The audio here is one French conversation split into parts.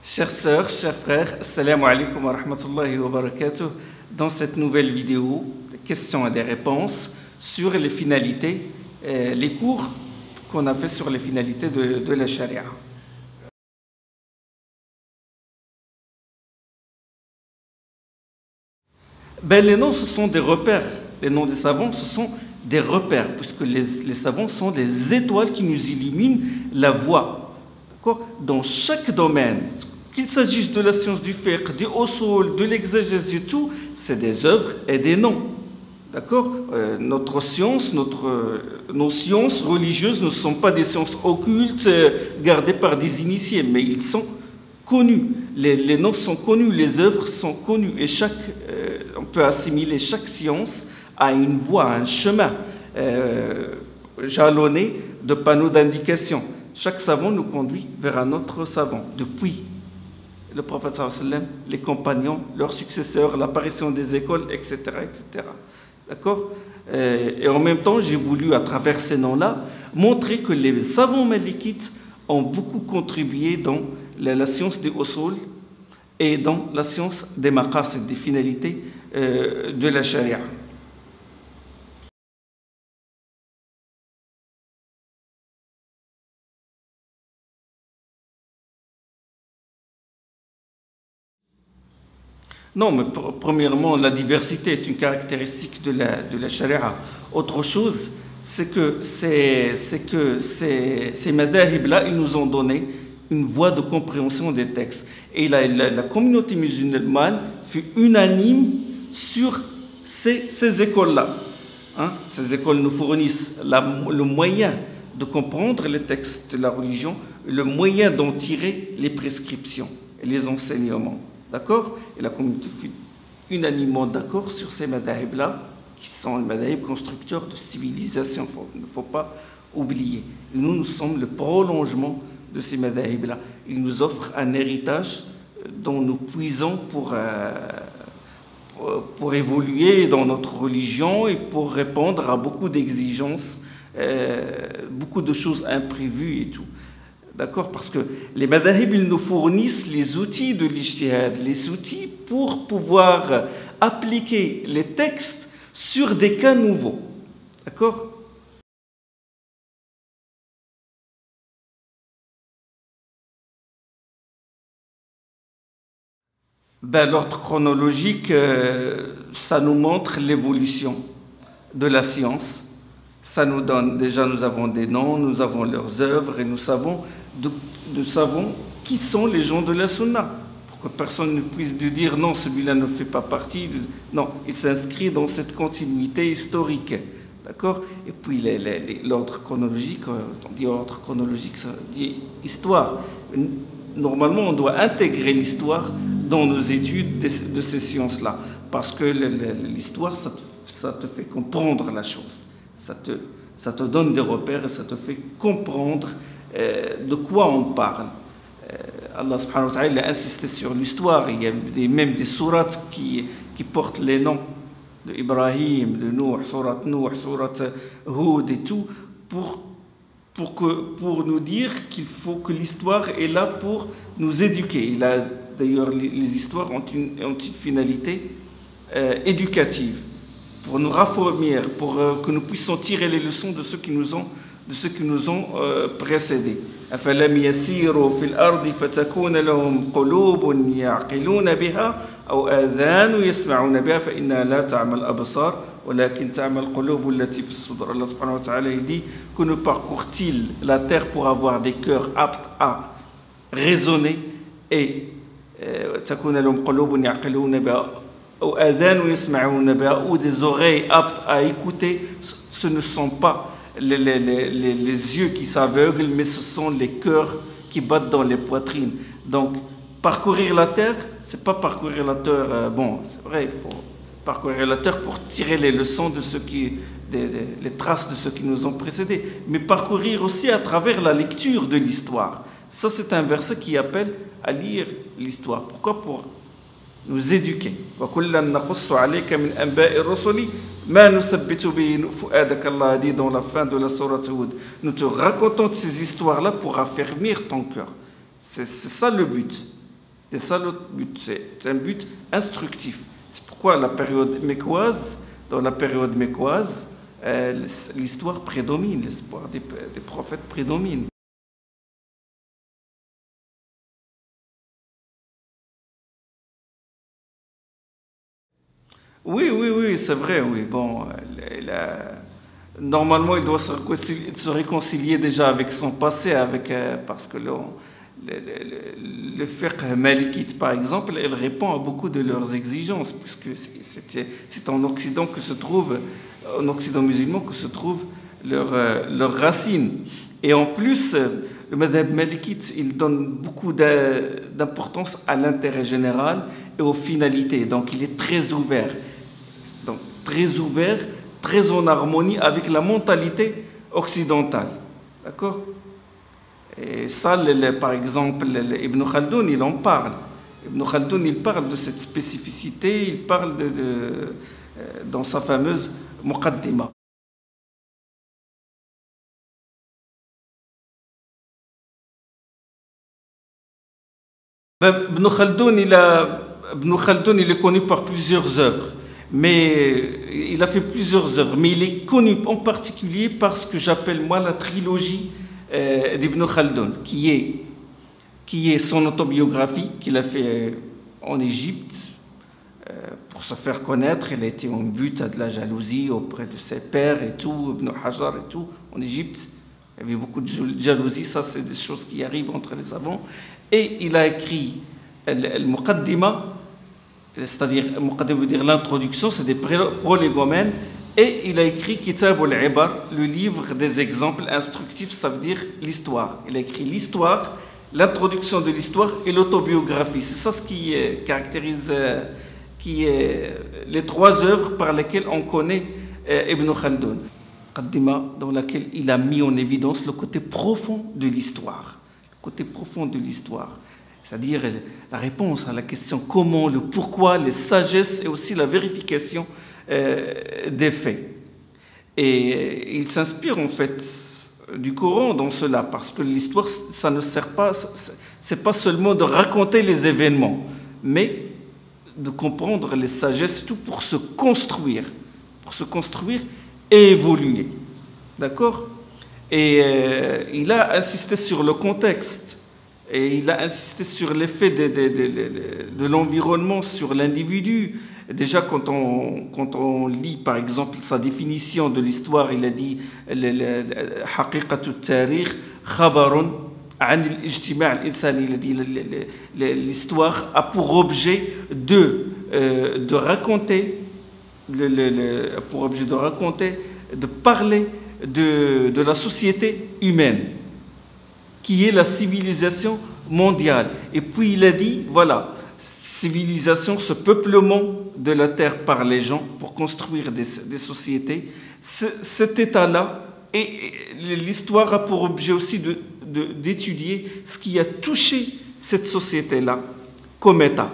Chères sœurs, chers frères, assalamu alaikum wa rahmatullahi wa barakatuh. Dans cette nouvelle vidéo, des questions et des réponses sur les finalités, les cours qu'on a fait sur les finalités de la charia. Ben, les noms, ce sont des repères. Les noms des savants, ce sont des repères, puisque les savants sont des étoiles qui nous illuminent la voie. Dans chaque domaine, qu'il s'agisse de la science du fiqh, du usul, de l'exégèse et tout, c'est des œuvres et des noms. D'accord? Notre science, nos sciences religieuses ne sont pas des sciences occultes gardées par des initiés, mais ils sont connus. Les noms sont connus, les œuvres sont connues, et on peut assimiler chaque science à une voie, à un chemin jalonné de panneaux d'indication. Chaque savant nous conduit vers un autre savant. Depuis le prophète sallam, les compagnons, leurs successeurs, l'apparition des écoles, etc. etc. D'accord? Et en même temps, j'ai voulu, à travers ces noms-là, montrer que les savants malikites ont beaucoup contribué dans la science des usul et dans la science des maqasid, des finalités de la charia. Non, mais premièrement, la diversité est une caractéristique de la charia. Autre chose, c'est que ces madhahib-là, ils nous ont donné une voie de compréhension des textes. Et la communauté musulmane fut unanime sur ces écoles-là. Hein? Ces écoles nous fournissent le moyen de comprendre les textes de la religion, le moyen d'en tirer les prescriptions et les enseignements. D'accord? Et la communauté fut unanimement d'accord sur ces madhahib-là, qui sont les madhahib constructeurs de civilisation, il ne faut pas oublier. Et nous sommes le prolongement de ces madhahib-là. Ils nous offrent un héritage dont nous puisons pour évoluer dans notre religion et pour répondre à beaucoup d'exigences, beaucoup de choses imprévues et tout. D'accord? Parce que les madhahib, ils nous fournissent les outils de l'ijtihad, les outils pour pouvoir appliquer les textes sur des cas nouveaux. D'accord? Ben, l'ordre chronologique, ça nous montre l'évolution de la science. Ça nous donne, déjà nous avons des noms, nous avons leurs œuvres et nous savons qui sont les gens de la sunna. Pour que personne ne puisse dire non, celui-là ne fait pas partie. Non, il s'inscrit dans cette continuité historique. D'accord? Et puis l'ordre chronologique, on dit ordre chronologique, ça dit histoire. Normalement, on doit intégrer l'histoire dans nos études de ces sciences-là. Parce que l'histoire, ça te fait comprendre la chose. Ça te donne des repères et ça te fait comprendre de quoi on parle. Allah subhanahu wa ta'ala a insisté sur l'histoire. Il y a même des sourates qui portent les noms de Ibrahim, de Nuh, sourate Hud et tout, pour nous dire qu'il faut que l'histoire est là pour nous éduquer. D'ailleurs, les histoires ont une finalité éducative, pour nous raffermir, pour que nous puissions tirer les leçons de ceux qui nous ont précédés. أفلم يسيروا في الأرض فتكون لهم قلوب يعقلون بها أو آذان يسمعون بها فإنها لا تعمى الأبصار ولكن تعمى القلوب التي في الصدور. Allah subhanahu wa ta'ala dit que ne parcourt-il la terre pour avoir des cœurs aptes à raisonner et تكون لهم قلوب يعقلون بها أو آذان يسمعون بها ou des oreilles aptes à écouter. Ce ne sont pas les yeux qui s'aveuglent, mais ce sont les cœurs qui battent dans les poitrines. Donc, parcourir la terre, c'est pas parcourir la terre, bon, c'est vrai, il faut parcourir la terre pour tirer les leçons de les traces de ceux qui nous ont précédés, mais parcourir aussi à travers la lecture de l'histoire. Ça, c'est un verset qui appelle à lire l'histoire. Pourquoi? Pour nous éduquer. وَكُلًّا نَقُصُّ عَلَيْكَ مِنْ أَنْبَاءِ الرُّسُلِ مَا نُثَبِّتُ بِهِ فُؤَادَكَ. Allah a dit dans la fin de la sourate Hud, nous te racontons ces histoires-là pour affermir ton cœur. C'est ça le but. C'est ça le but. C'est un but instructif. C'est pourquoi la période mécoise, dans la période mécoise, l'histoire prédomine, l'histoire des prophètes prédomine. Oui, c'est vrai, oui. Bon, normalement, il doit se réconcilier déjà avec son passé, parce que le fiqh malikite, par exemple, elle répond à beaucoup de leurs exigences, puisque c'est en Occident musulman que se trouvent leurs racines. Et en plus, le madhab malikite, il donne beaucoup d'importance à l'intérêt général et aux finalités. Donc, il est très ouvert. Donc, très ouvert, très en harmonie avec la mentalité occidentale. D'accord? Et ça, par exemple, Ibn Khaldoun, il en parle. Ibn Khaldoun, il parle de cette spécificité, il parle dans sa fameuse Muqaddima. Ibn Khaldoun, il est connu par plusieurs œuvres. Mais il a fait plusieurs œuvres, mais il est connu en particulier par ce que j'appelle moi la trilogie d'Ibn Khaldoun, qui est son autobiographie qu'il a fait en Égypte pour se faire connaître. Il a été en but à de la jalousie auprès de ses pères et tout, Ibn Hajar et tout, en Égypte. Il y avait beaucoup de jalousie, ça c'est des choses qui arrivent entre les savants. Et il a écrit Al-Muqaddima, c'est-à-dire Muqaddima veut dire l'introduction, c'est des prolégomènes. Et il a écrit Kitab al-Ibar, le livre des exemples instructifs, ça veut dire l'histoire. Il a écrit l'histoire, l'introduction de l'histoire et l'autobiographie. C'est ça ce qui caractérise les trois œuvres par lesquelles on connaît Ibn Khaldoun. Muqaddima, dans laquelle il a mis en évidence le côté profond de l'histoire. Le côté profond de l'histoire. C'est-à-dire la réponse à la question comment, le pourquoi, les sagesses et aussi la vérification des faits. Et il s'inspire en fait du Coran dans cela, parce que l'histoire, ça ne sert pas, c'est pas seulement de raconter les événements, mais de comprendre les sagesses, tout pour se construire et évoluer. D'accord? Et il a insisté sur le contexte. Et il a insisté sur l'effet de l'environnement sur l'individu. Déjà, quand on lit, par exemple, sa définition de l'histoire, il a dit Haqiqatu tarikh khabarun an al-ijtima' al-insani. Il a dit l'histoire a pour objet de raconter, de parler de la société humaine, qui est la civilisation mondiale. Et puis il a dit, voilà, civilisation, ce peuplement de la terre par les gens pour construire des sociétés, cet état-là, et l'histoire a pour objet aussi d'étudier ce qui a touché cette société-là comme état.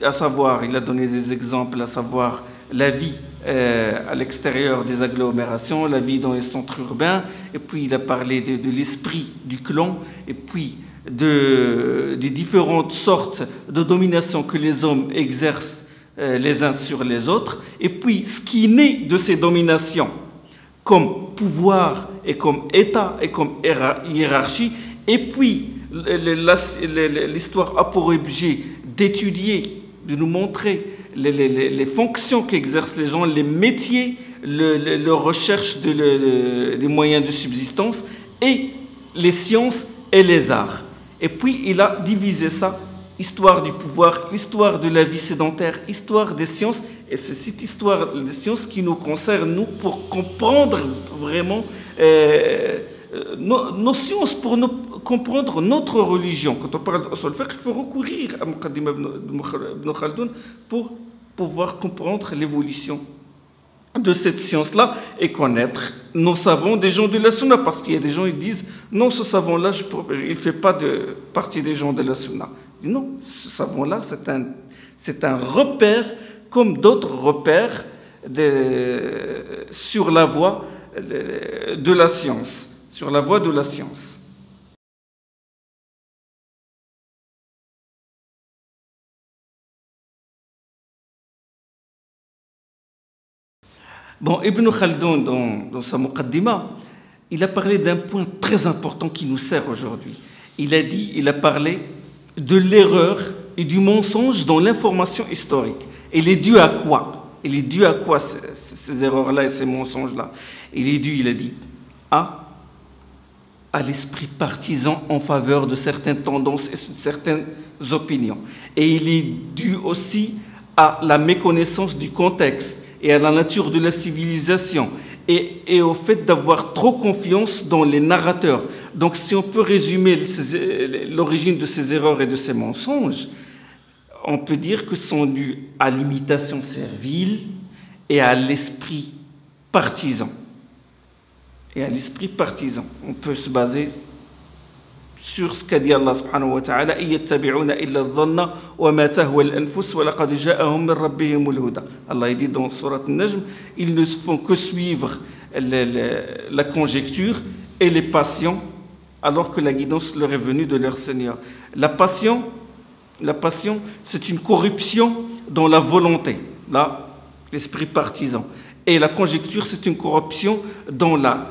À savoir, il a donné des exemples, à savoir la vie à l'extérieur des agglomérations, la vie dans les centres urbains, et puis il a parlé de l'esprit du clan, et puis des différentes sortes de domination que les hommes exercent les uns sur les autres, et puis ce qui naît de ces dominations comme pouvoir et comme état et comme hiérarchie, et puis l'histoire a pour objet d'étudier, de nous montrer les fonctions qu'exercent les gens, les métiers, leur recherche des moyens de subsistance, et les sciences et les arts. Et puis il a divisé ça, histoire du pouvoir, histoire de la vie sédentaire, histoire des sciences, et c'est cette histoire des sciences qui nous concerne, nous, pour comprendre vraiment nos sciences, pour comprendre notre religion. Quand on parle d'usul fiqh, il faut recourir à Muqaddima ibn Khaldoun pour pouvoir comprendre l'évolution de cette science-là et connaître nos savants des gens de la Sunna, parce qu'il y a des gens qui disent non, ce savant-là, il ne fait pas partie des gens de la Sunna. Non, ce savant-là, c'est un repère comme d'autres repères sur la voie de la science, sur la voie de la science. Bon, Ibn Khaldun, dans sa Muqaddima, il a parlé d'un point très important qui nous sert aujourd'hui. Il a parlé de l'erreur et du mensonge dans l'information historique. Il est dû à quoi? Il est dû à quoi ces erreurs-là et ces mensonges-là? Il a dit, à l'esprit partisan en faveur de certaines tendances et de certaines opinions. Et il est dû aussi à la méconnaissance du contexte et à la nature de la civilisation et au fait d'avoir trop confiance dans les narrateurs. Donc si on peut résumer l'origine de ces erreurs et de ces mensonges, on peut dire que sont dus à l'imitation servile et à l'esprit partisan. Et à l'esprit partisan. On peut se baser sur ce qu'a dit Allah subhanahu wa ta'ala, Allah dit dans Surat Al-Najm, ils ne font que suivre la conjecture et les passions, alors que la guidance leur est venue de leur Seigneur. La passion, c'est une corruption dans la volonté, là, l'esprit partisan. Et la conjecture, c'est une corruption dans la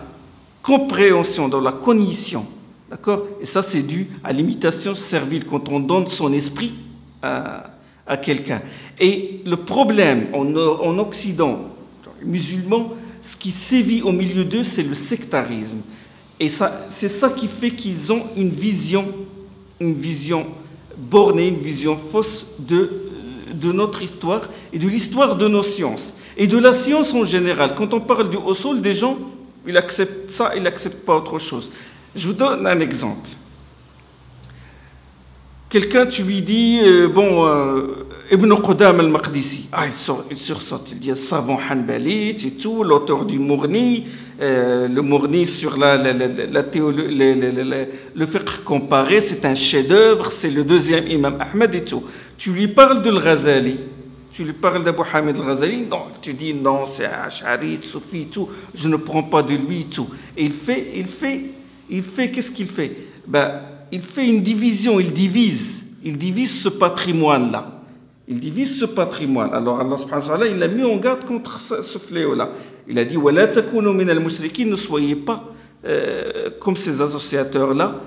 compréhension, dans la cognition. D'accord? Et ça, c'est dû à l'imitation servile, quand on donne son esprit à quelqu'un. Et le problème en Occident, les musulmans, ce qui sévit au milieu d'eux, c'est le sectarisme. Et c'est ça qui fait qu'ils ont une vision bornée, une vision fausse de notre histoire et de l'histoire de nos sciences. Et de la science en général. Quand on parle du usul, des gens, ils acceptent ça, ils n'acceptent pas autre chose. Je vous donne un exemple. Quelqu'un, tu lui dis, Ibn Qudam al-Maqdisi. Il sursaute, il dit savant hanbalite et tout, l'auteur du Mourni, le Mourni sur le fiqh comparé, c'est un chef-d'œuvre, c'est le deuxième imam Ahmed et tout. Tu lui parles de Al-Ghazali, tu lui parles d'Abu Hamid Al-Ghazali, non, tu dis non, c'est Ash'ari, Soufi, tout, je ne prends pas de lui, tout. Et qu'est-ce qu'il fait? Il fait une division, il divise ce patrimoine-là. Il divise ce patrimoine. Alors Allah subhanahu wa ta'ala, il l'a mis en garde contre ce fléau-là. Il a dit, وَلَا تَكُونُوا مِنَ الْمُشْرِكِينَ, ne soyez pas comme ces associateurs-là.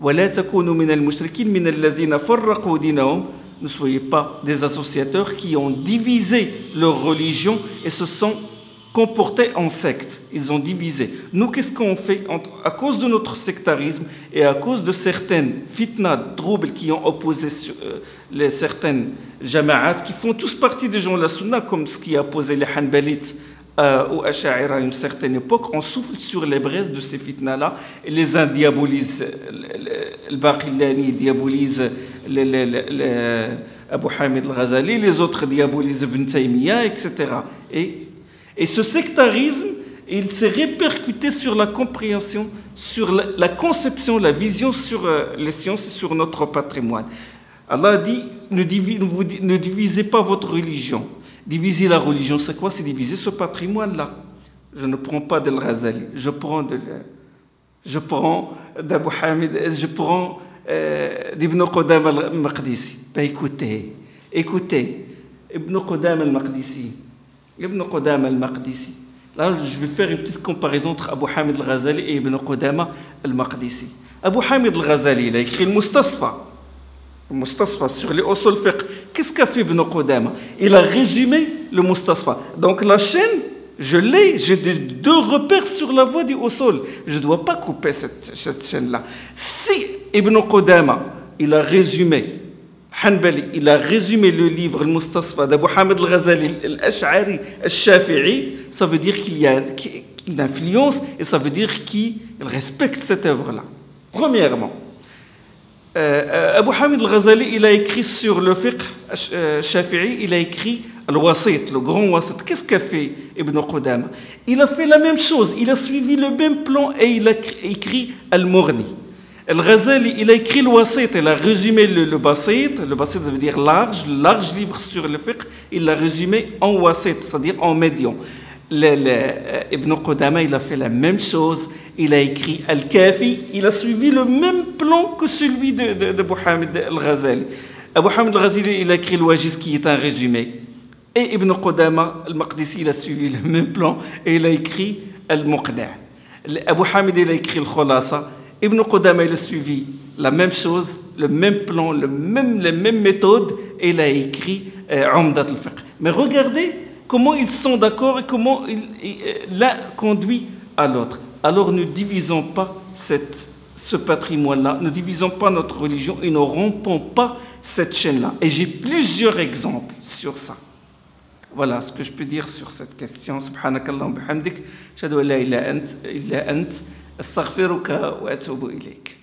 وَلَا تَكُونُوا مِنَ الْمُشْرِكِينَ مِنَ الَّذِينَ فَرَّقُوا دِينَهُمْ, ne soyez pas des associateurs qui ont divisé leur religion et se sont comportés en secte. Ils ont divisé. Nous, qu'est-ce qu'on fait? À cause de notre sectarisme et à cause de certaines fitnas, troubles qui ont opposé certaines jama'at, qui font tous partie des gens de la sunna, comme ce qui a opposé les hanbalites aux asha'ira à une certaine époque, on souffle sur les braises de ces fitnas-là, et les uns diabolisent le Baqillani, diabolisent Abu Hamid al-Ghazali, les autres diabolisent Ibn Taymiyyah, etc. Et ce sectarisme, il s'est répercuté sur la compréhension, sur la conception, la vision sur les sciences et sur notre patrimoine. Allah dit, ne divisez pas votre religion. Diviser la religion, c'est quoi? C'est diviser ce patrimoine-là. Je ne prends pas d'Al-Ghazali, je prends d'Abu Hamid, je prends d'Ibn Qudam al-Maqdisi. Écoutez, Ibn Qudam al-Maqdisi. Ibn Qudama al-Maqdisi. Là, je vais faire une petite comparaison entre Abu Hamid al-Ghazali et Ibn Qudama al-Maqdisi. Abu Hamid al-Ghazali, il a écrit le Mustasfa. Le Mustasfa sur les usul fiqh. Qu'est-ce qu'a fait Ibn Qudama? Il a résumé le Mustasfa. Donc la chaîne, j'ai deux repères sur la voie du usul. Je ne dois pas couper cette chaîne-là. Si Ibn Qudama, il a résumé Hanbali, il a résumé le livre Al-Mustasfa d'Abu Hamid al-Ghazali, al-Ash'ari, al-Shafi'i, ça veut dire qu'il y a une influence et ça veut dire qu'il respecte cette œuvre-là. Premièrement. Abu Hamid al-Ghazali, il a écrit sur le fiqh shafi'i, il a écrit al-Wasit, le grand Wasit. Qu'est-ce qu'a fait Ibn Qudama? Il a fait la même chose, il a suivi le même plan et il a écrit al-Mughni. Al-Ghazali, il a écrit le Wasit, il a résumé le Basit. Le Basit, ça veut dire large livre sur le fiqh. Il l'a résumé en Wasit, c'est-à-dire en médian. Ibn Qudama, il a fait la même chose. Il a écrit Al-Kafi. Il a suivi le même plan que celui d'Abu Hamid al-Ghazali. Abu Hamid al-Ghazali, il a écrit le Wajiz qui est un résumé. Et Ibn Qudama al-Maqdisi, il a suivi le même plan et il a écrit Al-Muqna'. Abu Hamid, il a écrit le Khulasa. Ibn Qudama, il a suivi la même chose, le même plan, les mêmes méthodes, et il a écrit Umdat al-Fiqh. Mais regardez comment ils sont d'accord et comment l'un conduit à l'autre. Alors ne divisons pas ce patrimoine-là, ne divisons pas notre religion et ne rompons pas cette chaîne-là. Et j'ai plusieurs exemples sur ça. Voilà ce que je peux dire sur cette question. Subhanakallahumma bihamdik, ashhadu an la ilaha illa ant, astaghfiruka wa atubu ilayk.